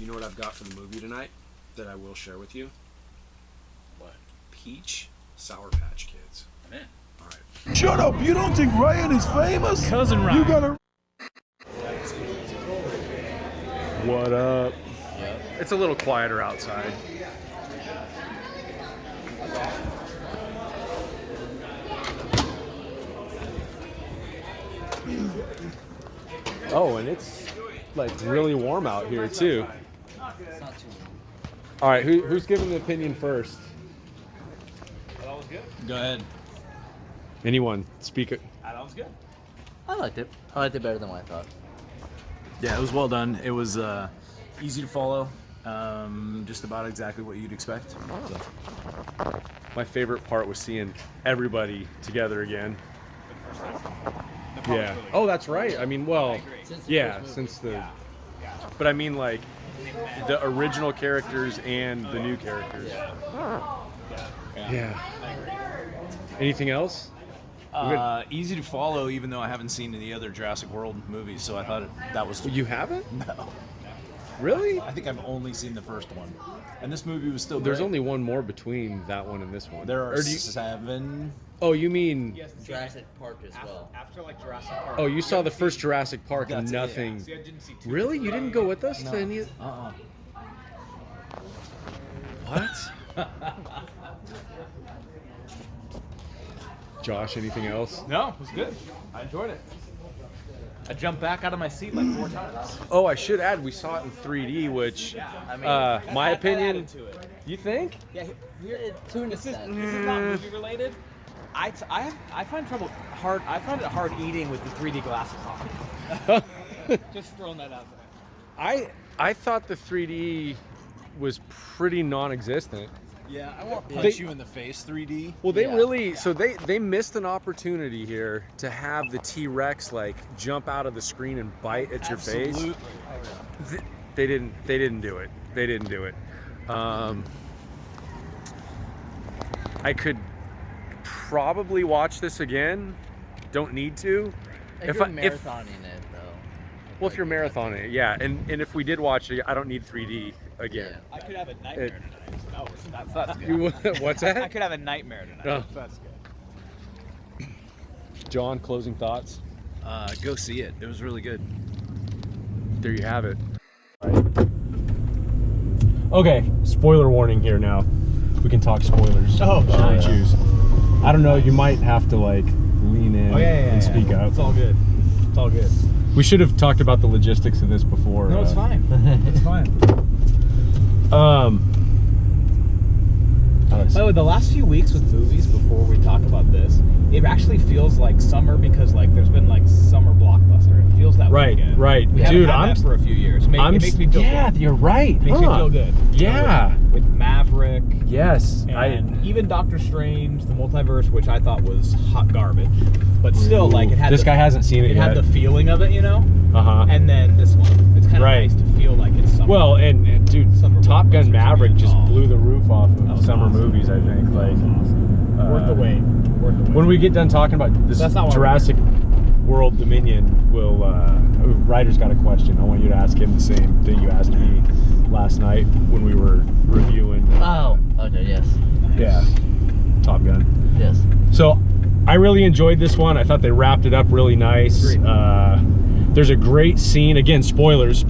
You know what I've got for the movie tonight that I will share with you? What? Peach Sour Patch Kids. I'm in. All right. Shut up! You don't think Ryan is famous? Cousin Ryan. You gotta. What up? Yep. It's a little quieter outside. Oh, and it's like really warm out here too. It's not too warm. All right, who's giving the opinion first? That was good. Go ahead. Anyone? Speak it. That was good. I liked it. I liked it better than what I thought. Yeah, it was well done. It was easy to follow. Just about exactly what you'd expect. So. My favorite part was seeing everybody together again. Yeah. Oh, that's right. I mean, well, since the. But I mean, like, the original characters and the new characters. Yeah. Anything else? Easy to follow, even though I haven't seen any other Jurassic World movies, so I thought that was... You haven't? No. Really? I think I've only seen the first one. And this movie was still There's great. only one more between that one and this one. There are Or do you- 7... Oh, you mean... Yes, Jurassic Park as well. After like Jurassic Park. Oh, you saw the first Jurassic Park and That's it, yeah. nothing... See, I didn't see two. Really? You didn't go with us to any of... What? Josh, anything else? No, it was good. I enjoyed it. I jumped back out of my seat like 4 times. Oh, I should add, we saw it in 3D, which, I mean, my That opinion... added to it. You think? Yeah, here, to an this is extent. not movie related. I find it hard eating with the 3D glasses on. Just throwing that out there. I thought the 3D was pretty non-existent. Yeah, I won't punch you in the face 3D. Well, they really, so they missed an opportunity here to have the T-Rex like jump out of the screen and bite at your face. They didn't do it. They didn't do it. I could probably watch this again. Don't need to. If you're marathoning it, though. Well, if you're marathoning it, yeah. And if we did watch it, I don't need 3D again. I could have a nightmare tonight. That's good. You, what's that? I could have a nightmare tonight. Oh. That's good. John, closing thoughts? Go see it. It was really good. There you have it. Okay, spoiler warning here now. We can talk spoilers. Oh, if you choose. I don't know, you might have to like lean in and speak up. It's all good. It's all good. We should have talked about the logistics of this before. No, it's fine. It's fine. By the way, the last few weeks with movies, before we talk about this, it actually feels like summer because like there's been like summer blockbuster. It feels that way again. Right. We Dude, haven't had that for a few years. It makes me feel good. You're right. It makes me feel good. Yeah. With Maverick. Yes. And even Doctor Strange, the multiverse, which I thought was hot garbage, but still, like it had. This guy hasn't seen it yet. It had the feeling of it, you know. And then this one, it's kind of nice to feel like it's summer. Well, and dude, Summer Top Gun blockbusters Maverick just again. blew the roof off of summer awesome. movies. I think Worth the wait. Worth the wait. When we get done talking about this That's not what Jurassic World Dominion, we'll. Ryder's got a question. I want you to ask him the same thing you asked me last night when we were reviewing. Oh, okay, yes. Yeah, Top Gun. Yes. So, I really enjoyed this one. I thought they wrapped it up really nice. There's a great scene. Again, spoilers.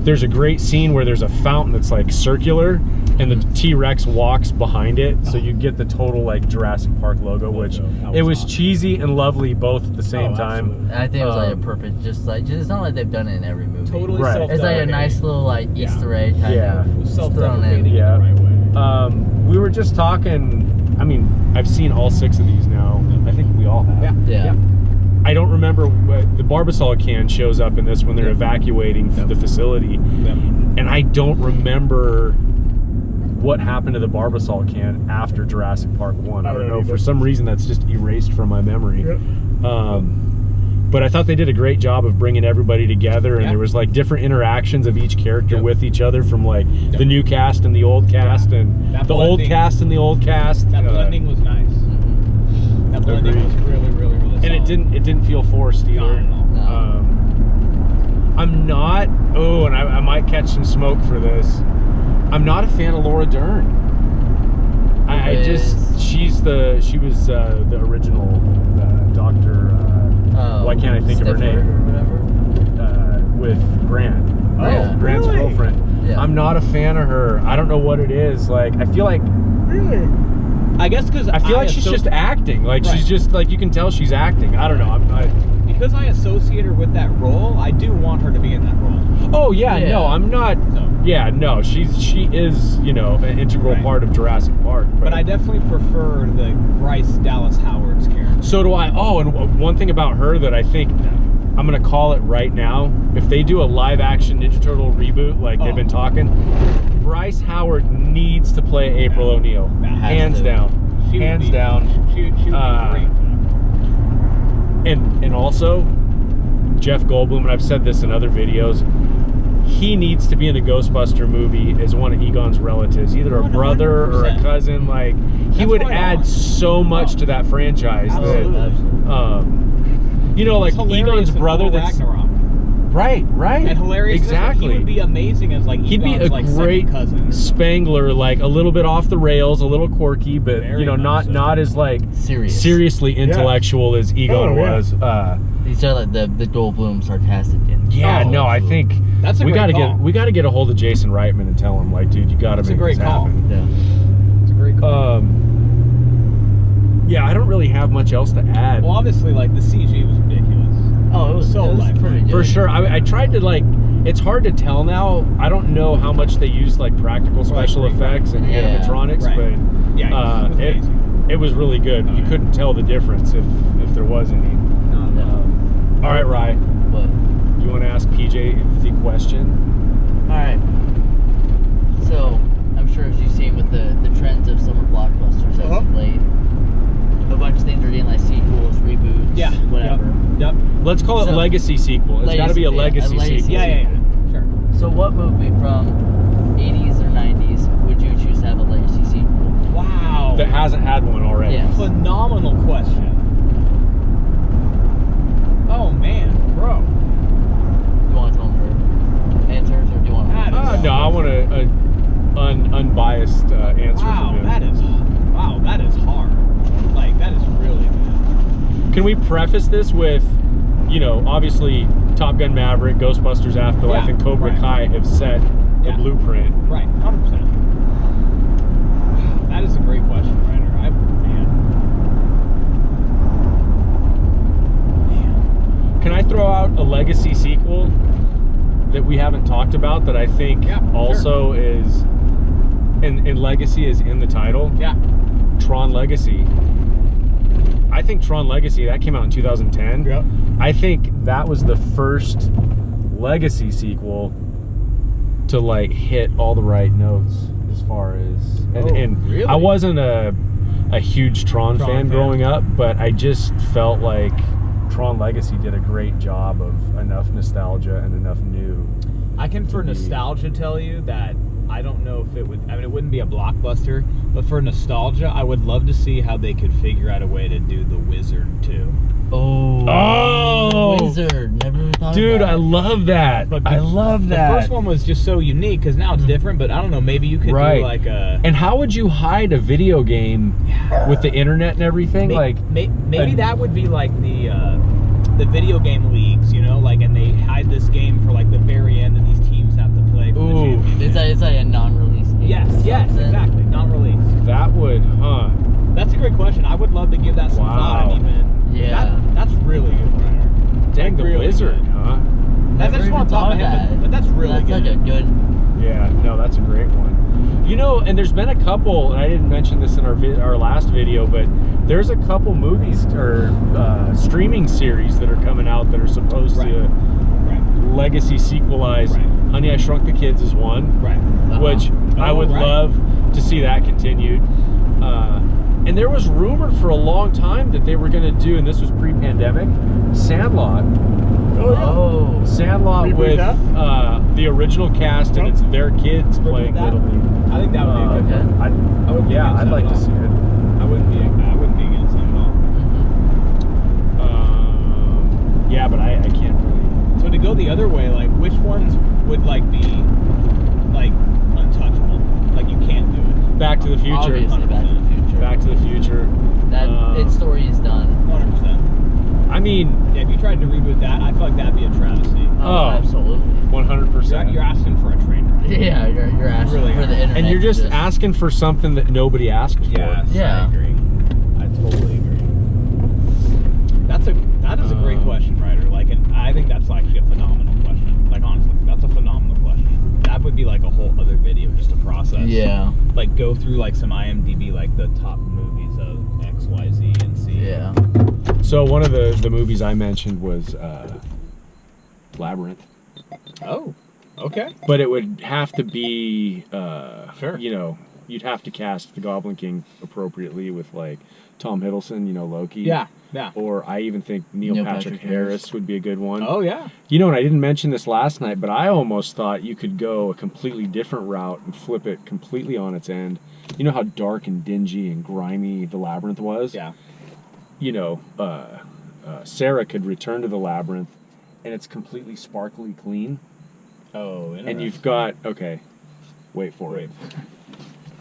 There's a great scene where there's a fountain that's like circular, and the T-Rex walks behind it, so you get the total like Jurassic Park logo, which it was cheesy and lovely both at the same time. And I think it was like a perfect, just it's not like they've done it in every movie. Totally Right. It's like a nice little like Easter egg kind of self-deprecating in Yeah. the right way. We were just talking. I mean, I've seen all 6 of these now. I think we all have. Yeah. I don't remember what the Barbasol can shows up in this when they're evacuating the facility, and I don't remember what happened to the Barbasol can after Jurassic Park 1. I don't know, for some reason that's just erased from my memory. But I thought they did a great job of bringing everybody together, and there was like different interactions of each character with each other, from like the new cast and the old cast, and the old cast and the old cast. That blending was nice. That blending was really, really, really solid. And it didn't feel forced either. No. I'm not. Oh, and I might catch some smoke for this. I'm not a fan of Laura Dern. She was the original Doctor. Why can't I think of her name? With Grant. Grant's girlfriend. Yeah. I'm not a fan of her. I don't know what it is. Like, I feel like. Really? I guess because I feel like she's just acting. Like she's just like, you can tell she's acting. I don't know. Because I associate her with that role. I do want her to be in that role. Oh yeah. No, I'm not. So. Yeah, no, she is, you know, an integral part of Jurassic Park. But I definitely prefer the Bryce Dallas Howard's character. So do I. Oh, and one thing about her that I think I'm gonna call it right now. If they do a live-action Ninja Turtle reboot, like they've been talking, Bryce Howard needs to play April O'Neil, hands down. Hands down. She would be great. And also, Jeff Goldblum, and I've said this in other videos, he needs to be in a Ghostbuster movie as one of Egon's relatives, either a brother or a cousin. Like, he would add so much to that franchise. Absolutely. You know, like Egon's brother. That's right. And hilarious. Exactly. He would be amazing as like Egon's, he'd be a great cousin. Spangler, like a little bit off the rails, a little quirky, but you know, not as like seriously intellectual as Egon was. These are like the Goldblum sarcastic. I think that's we got to get a hold of Jason Reitman and tell him, like, dude, you got to make this happen. Yeah, it's a great call. Yeah, I don't really have much else to add. Well, obviously, like, the CG was ridiculous. Oh, it was pretty good. For sure. I tried to, like, it's hard to tell now. I don't know how much they used, like, practical special effects and animatronics, but it was really good. You couldn't tell the difference if there was any. All right, Rye. What? You want to ask PJ the question? All right. So, I'm sure as you've seen with the trends of summer blockbusters as of late, a bunch of things are getting like sequels, reboots, whatever. Yep. Let's call it legacy sequel. It's got to be a legacy sequel. Yeah. Sure. So, what movie from 80s or 90s would you choose to have a legacy sequel? Wow. That hasn't had one already. Yeah. Phenomenal question. Oh man, bro. You want to tell them her answers, or do you want to? No, I want an unbiased answer from him. That is hard. Like, that is really good. Can we preface this with, you know, obviously Top Gun Maverick, Ghostbusters Afterlife, and Cobra Kai have set the blueprint. Right, 100%. That is a great question, Ryder. Can I throw out a legacy sequel that we haven't talked about that I think also is, and legacy is in the title? Yeah. Tron Legacy. I think Tron Legacy, that came out in 2010. Yep. I think that was the first legacy sequel to like hit all the right notes as far as, and really? I wasn't a huge Tron fan growing up, but I just felt like Tron Legacy did a great job of enough nostalgia and enough new. I can, for nostalgia, tell you that I don't know if it would, I mean, it wouldn't be a blockbuster, but for nostalgia, I would love to see how they could figure out a way to do The Wizard too. Oh, Wizard, never thought dude, about I love that. I love that. The first one was just so unique because now it's different, but I don't know, maybe you could do like a. And how would you hide a video game with the internet and everything? Maybe that would be like the video game leagues, you know, like, and they hide this game for like the very end, and these teams have to play for the championship. It's like a non-release game. Yes, exactly, non-release. That would, That's a great question. I would love to give that some thought and even. Yeah. That's really good, Ryder. Dang, The Wizard, huh? That's just one top of my head, but that's really good. That's like a good. Yeah, no, that's a great one. You know, and there's been a couple, and I didn't mention this in our last video, but there's a couple movies or streaming series that are coming out that are supposed to legacy sequelize. Honey, I Shrunk the Kids is one, which I would love to see that continued. And there was rumored for a long time that they were going to do, and this was pre-pandemic, Sandlot. Sandlot with the original cast, and it's their kids playing Little League. I think that would be a good one. I'd like to see it. I wouldn't be against it at all. Yeah, but I can't really. So to go the other way, like, which ones would like be like untouchable. Like you can't do it. Back to the Future. Obviously, Back to the Future. Back to the Future. That its story is done. 100%. I mean, Yeah, if you tried to reboot that, I feel like that'd be a travesty. Oh. Absolutely. 100%. You're asking for a train wreck. Yeah, you're asking Really for the internet. And you're to just asking for something that nobody asked for. Yes, Yeah. I agree. I totally agree. That is a great question, Ryder. Like, and I think that's actually a phenomenal question. Like, honestly, that's a phenomenal question. That would be like a whole other video just to process. Yeah. Like, go through like some IMDb, like the top movies of X, Y, Z, and C. Yeah. So one of the movies I mentioned was Labyrinth. Oh, okay. But it would have to be, Sure. you know, you'd have to cast the Goblin King appropriately with like Tom Hiddleston, you know, Loki. Yeah, yeah. Or I even think Neil Patrick Harris would be a good one. Oh, yeah. You know, and I didn't mention this last night, but I almost thought you could go a completely different route and flip it completely on its end. You know how dark and dingy and grimy the Labyrinth was? Yeah. You know, Sarah could return to the Labyrinth, and it's completely sparkly clean. Oh, And you've got, okay, wait for it.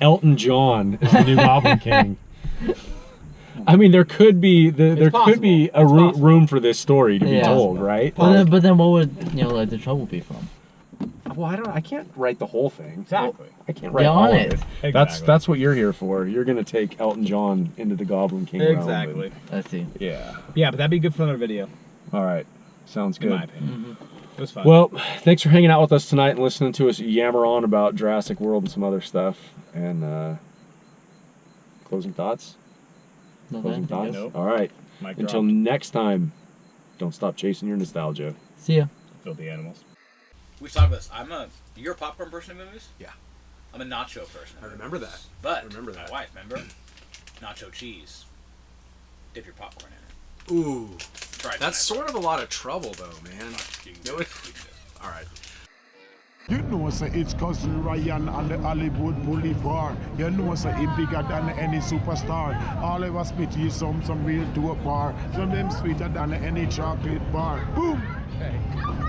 Elton John is the new Goblin King. I mean, there could be could be a room for this story to be told, right? But then what would like the trouble be from? Well, I can't write the whole thing. Exactly. I can't write Get all on of it. it. That's what you're here for. You're gonna take Elton John into the Goblin King realm. Exactly. I see. Yeah. Yeah, but that'd be good for another video, All right. Sounds in good. my opinion. It was fun. Well, thanks for hanging out with us tonight and listening to us yammer on about Jurassic World and some other stuff. And closing thoughts? Closing thoughts? Nope. All right. Mic Until dropped. next time, don't stop chasing your nostalgia. See ya. Filthy animals. We talked about this. You're a popcorn person in movies? Yeah. I'm a nacho person. I remember that. But I remember that. my wife, remember? Nacho cheese. Dip your popcorn in it. Ooh. Try it That's tonight. sort of a lot of trouble, though, man. You can No, do it- it. All right. You know, say it's cousin Ryan on the Hollywood Boulevard. You know, say he bigger than any superstar. All of us spit you some real dope bar. Some of them sweeter than any chocolate bar. Boom! Okay.